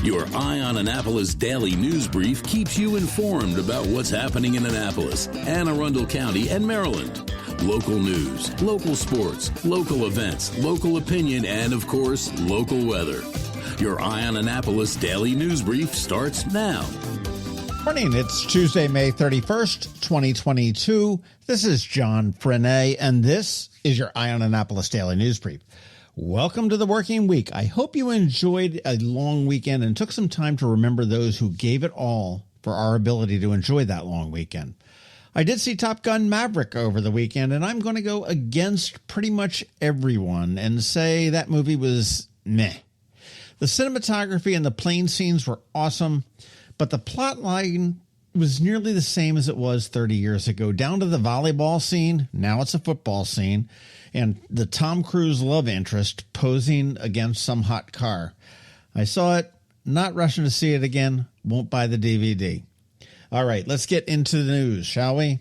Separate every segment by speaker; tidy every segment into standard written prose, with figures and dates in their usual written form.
Speaker 1: Your Eye on Annapolis daily news brief keeps you informed about what's happening in Annapolis, Anne Arundel County, and Maryland. Local news, local sports, local events, local opinion, and, of course, local weather. Your Eye on Annapolis daily news brief starts now.
Speaker 2: Morning. It's Tuesday, May 31st, 2022. This is John Frenaye, and this is your Eye on Annapolis daily news brief. Welcome to the working week. I hope you enjoyed a long weekend and took some time to remember those who gave it all for our ability to enjoy that long weekend. I did see Top Gun Maverick over the weekend, and I'm going to go against pretty much everyone and say that movie was meh. The cinematography and the plane scenes were awesome, but the plot line was nearly the same as it was 30 years ago, down to the volleyball scene. Now it's a football scene. And the Tom Cruise love interest posing against some hot car. I saw it, not rushing to see it again, won't buy the DVD. All right, let's get into the news, shall we?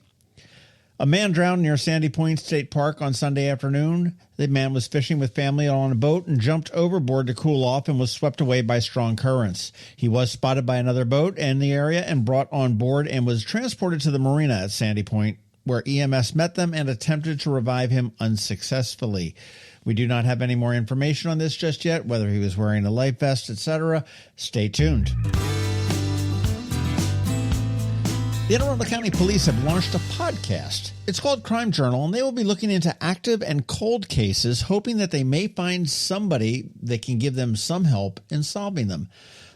Speaker 2: A man drowned near Sandy Point State Park on Sunday afternoon. The man was fishing with family on a boat and jumped overboard to cool off and was swept away by strong currents. He was spotted by another boat in the area and brought on board and was transported to the marina at Sandy Point, where EMS met them and attempted to revive him unsuccessfully. We do not have any more information on this just yet, whether he was wearing a life vest, etc. Stay tuned. The Anne Arundel County Police have launched a podcast. It's called Crime Journal, and they will be looking into active and cold cases, hoping that they may find somebody that can give them some help in solving them.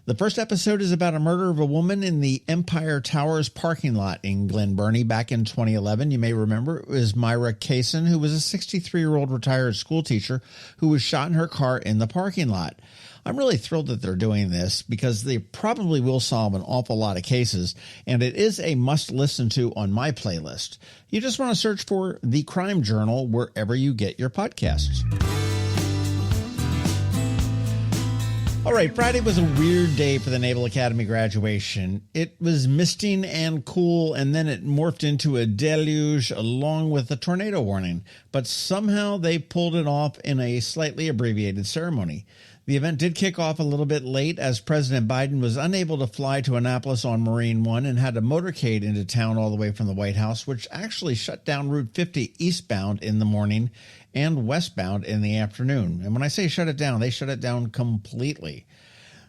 Speaker 2: The first episode is about a murder of a woman in the Empire Towers parking lot in Glen Burnie back in 2011. You may remember it was Myra Kaysen, who was a 63-year-old retired school teacher who was shot in her car in the parking lot. I'm really thrilled that they're doing this because they probably will solve an awful lot of cases, and it is a must-listen to on my playlist. You just want to search for The Crime Journal wherever you get your podcasts. All right, Friday was a weird day for the Naval Academy graduation. It was misting and cool, and then it morphed into a deluge along with a tornado warning. But somehow they pulled it off in a slightly abbreviated ceremony. The event did kick off a little bit late as President Biden was unable to fly to Annapolis on Marine One and had to motorcade into town all the way from the White House, which actually shut down Route 50 eastbound in the morning and westbound in the afternoon. And when I say shut it down, they shut it down completely.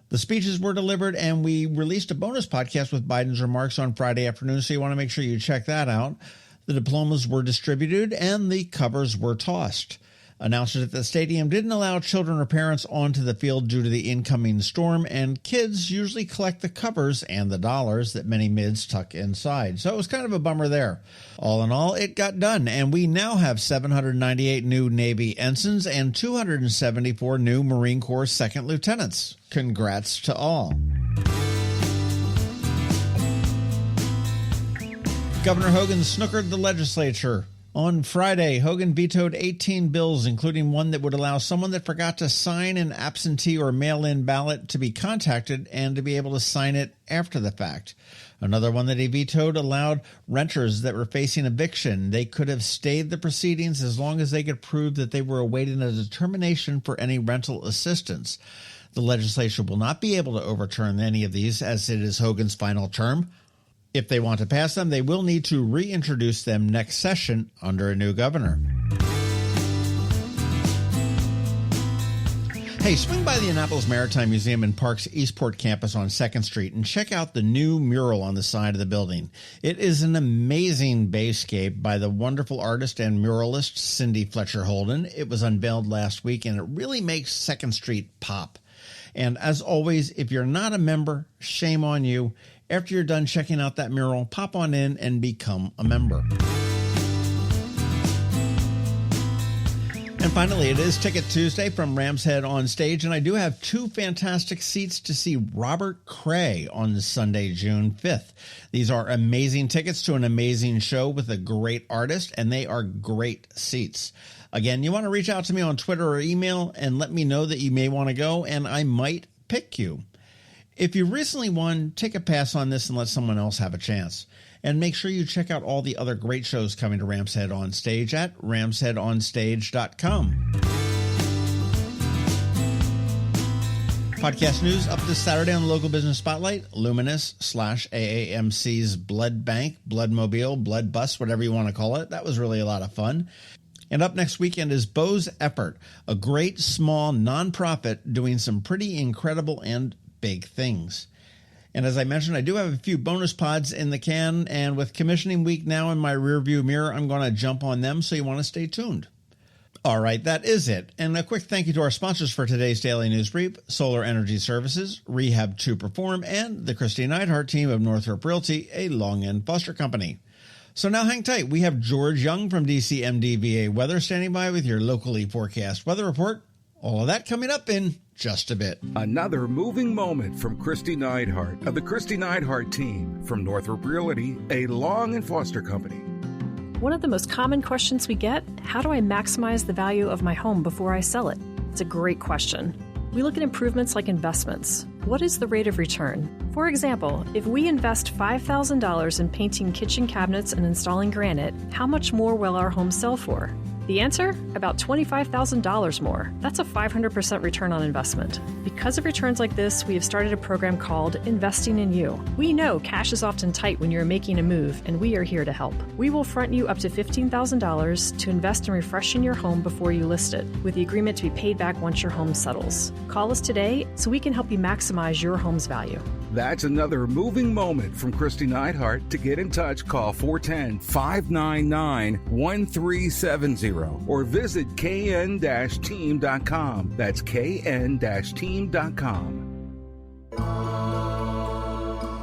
Speaker 2: The speeches were delivered, and we released a bonus podcast with Biden's remarks on Friday afternoon, so you want to make sure you check that out. The diplomas were distributed, and the covers were tossed. Announcers at the stadium didn't allow children or parents onto the field due to the incoming storm, and kids usually collect the covers and the dollars that many mids tuck inside. So it was kind of a bummer there. All in all, it got done, and we now have 798 new Navy ensigns and 274 new Marine Corps second lieutenants. Congrats to all. Governor Hogan snookered the legislature. On Friday, Hogan vetoed 18 bills, including one that would allow someone that forgot to sign an absentee or mail-in ballot to be contacted and to be able to sign it after the fact. Another one that he vetoed allowed renters that were facing eviction. They could have stayed the proceedings as long as they could prove that they were awaiting a determination for any rental assistance. The legislature will not be able to overturn any of these as it is Hogan's final term. If they want to pass them, they will need to reintroduce them next session under a new governor. Hey, swing by the Annapolis Maritime Museum and Park's Eastport campus on 2nd Street and check out the new mural on the side of the building. It is an amazing bayscape by the wonderful artist and muralist Cindy Fletcher Holden. It was unveiled last week, and it really makes 2nd Street pop. And as always, if you're not a member, shame on you. After you're done checking out that mural, pop on in and become a member. And finally, it is Ticket Tuesday from Ram's Head on Stage, and I do have two fantastic seats to see Robert Cray on Sunday, June 5th. These are amazing tickets to an amazing show with a great artist, and they are great seats. Again, you want to reach out to me on Twitter or email and let me know that you may want to go, and I might pick you. If you recently won, take a pass on this and let someone else have a chance. And make sure you check out all the other great shows coming to Ram's Head on Stage at ramsheadonstage.com. Podcast news up this Saturday on the Local Business Spotlight. Luminous/AAMC's Blood Bank, Bloodmobile, Blood Bus, whatever you want to call it. That was really a lot of fun. And up next weekend is Beau's Effort, a great small nonprofit doing some pretty incredible and big things. And as I mentioned, I do have a few bonus pods in the can, and with commissioning week now in my rearview mirror, I'm going to jump on them, so you want to stay tuned. All right, that is it. And a quick thank you to our sponsors for today's Daily News Brief: Solar Energy Services, Rehab to Perform, and the Kristi Neidhardt Team of Northrop Realty, a Long End Foster Company. So now hang tight. We have George Young from DCMDVA Weather standing by with your locally forecast weather report. All of that coming up in just a bit.
Speaker 3: Another moving moment from Kristi Neidhardt of the Kristi Neidhardt Team from Northrop Realty, a Long and Foster Company.
Speaker 4: One of the most common questions we get: how do I maximize the value of my home before I sell it? It's a great question. We look at improvements like investments. What is the rate of return? For example, if we invest $5,000 in painting kitchen cabinets and installing granite, how much more will our home sell for? The answer? About $25,000 more. That's a 500% return on investment. Because of returns like this, we have started a program called Investing in You. We know cash is often tight when you're making a move, and we are here to help. We will front you up to $15,000 to invest in refreshing your home before you list it, with the agreement to be paid back once your home settles. Call us today so we can help you maximize your home's value.
Speaker 3: That's another moving moment from Kristi Neidhardt. To get in touch, call 410-599-1370 or visit kn-team.com. That's kn-team.com.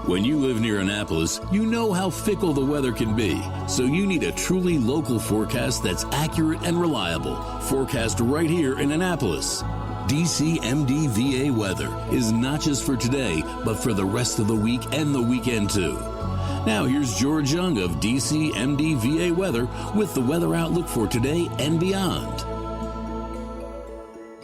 Speaker 1: When you live near Annapolis, you know how fickle the weather can be. So you need a truly local forecast that's accurate and reliable. Forecast right here in Annapolis. DCMDVA Weather is not just for today, but for the rest of the week and the weekend too. Now here's George Young of DCMDVA Weather with the weather outlook for today and beyond.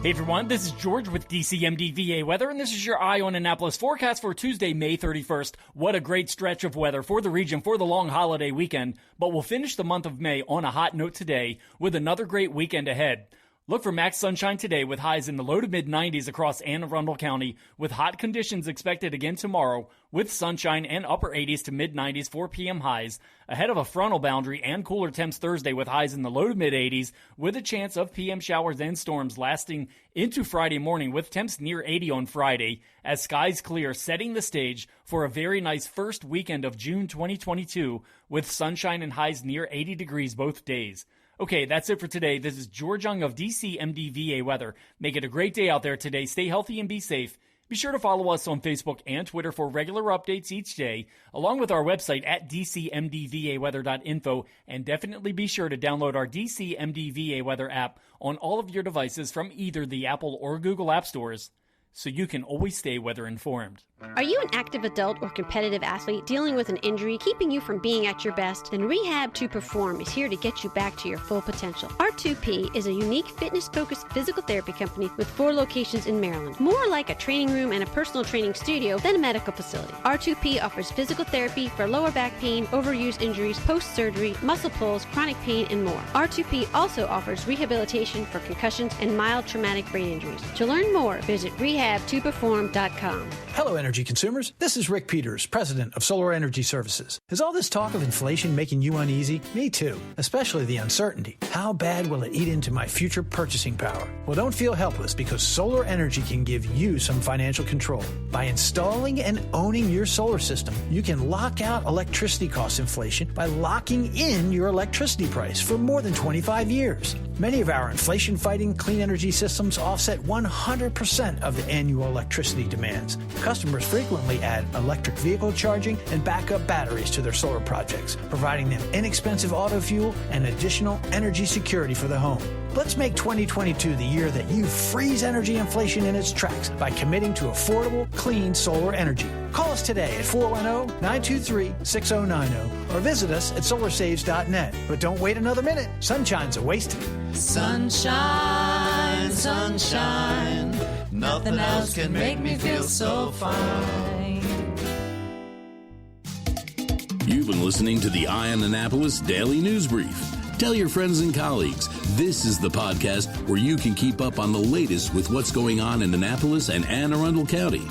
Speaker 5: Hey everyone, this is George with DCMDVA Weather, and this is your Eye on Annapolis forecast for Tuesday, May 31st. What a great stretch of weather for the region for the long holiday weekend, but we'll finish the month of May on a hot note today with another great weekend ahead. Look for max sunshine today with highs in the low to mid-90s across Anne Arundel County, with hot conditions expected again tomorrow with sunshine and upper 80s to mid-90s 4 p.m. highs, ahead of a frontal boundary and cooler temps Thursday with highs in the low to mid-80s with a chance of p.m. showers and storms lasting into Friday morning with temps near 80 on Friday as skies clear, setting the stage for a very nice first weekend of June 2022 with sunshine and highs near 80 degrees both days. Okay, that's it for today. This is George Young of DCMDVA Weather. Make it a great day out there today. Stay healthy and be safe. Be sure to follow us on Facebook and Twitter for regular updates each day, along with our website at dcmdvaweather.info, and definitely be sure to download our DCMDVA Weather app on all of your devices from either the Apple or Google App Stores, so you can always stay weather informed.
Speaker 6: Are you an active adult or competitive athlete dealing with an injury keeping you from being at your best? Then Rehab to Perform is here to get you back to your full potential. R2P is a unique fitness-focused physical therapy company with 4 locations in Maryland. More like a training room and a personal training studio than a medical facility. R2P offers physical therapy for lower back pain, overuse injuries, post-surgery, muscle pulls, chronic pain, and more. R2P also offers rehabilitation for concussions and mild traumatic brain injuries. To learn more, visit rehabtoperform.com.
Speaker 7: Hello, energy consumers. This is Rick Peters, president of Solar Energy Services. Is all this talk of inflation making you uneasy? Me too, especially the uncertainty. How bad will it eat into my future purchasing power? Well, don't feel helpless, because solar energy can give you some financial control. By installing and owning your solar system, you can lock out electricity cost inflation by locking in your electricity price for more than 25 years. Many of our inflation-fighting clean energy systems offset 100% of the annual electricity demands. Customers frequently add electric vehicle charging and backup batteries to their solar projects, providing them inexpensive auto fuel and additional energy security for the home. Let's make 2022 the year that you freeze energy inflation in its tracks by committing to affordable, clean solar energy. Call us today at 410-923-6090 or visit us at solarsaves.net. But don't wait another minute. Sunshine's a wasted.
Speaker 8: Sunshine, sunshine, nothing else can make me feel so fine.
Speaker 1: You've been listening to the Eye on Annapolis Daily News Brief. Tell your friends and colleagues. This is the podcast where you can keep up on the latest with what's going on in Annapolis and Anne Arundel County.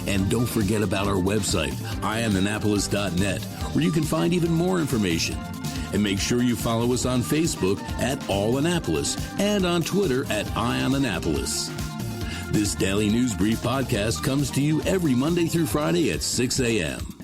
Speaker 1: And don't forget about our website, eyeonannapolis.net, where you can find even more information. And make sure you follow us on Facebook at All Annapolis and on Twitter at EyeOnAnnapolis. This Daily News Brief podcast comes to you every Monday through Friday at 6 a.m.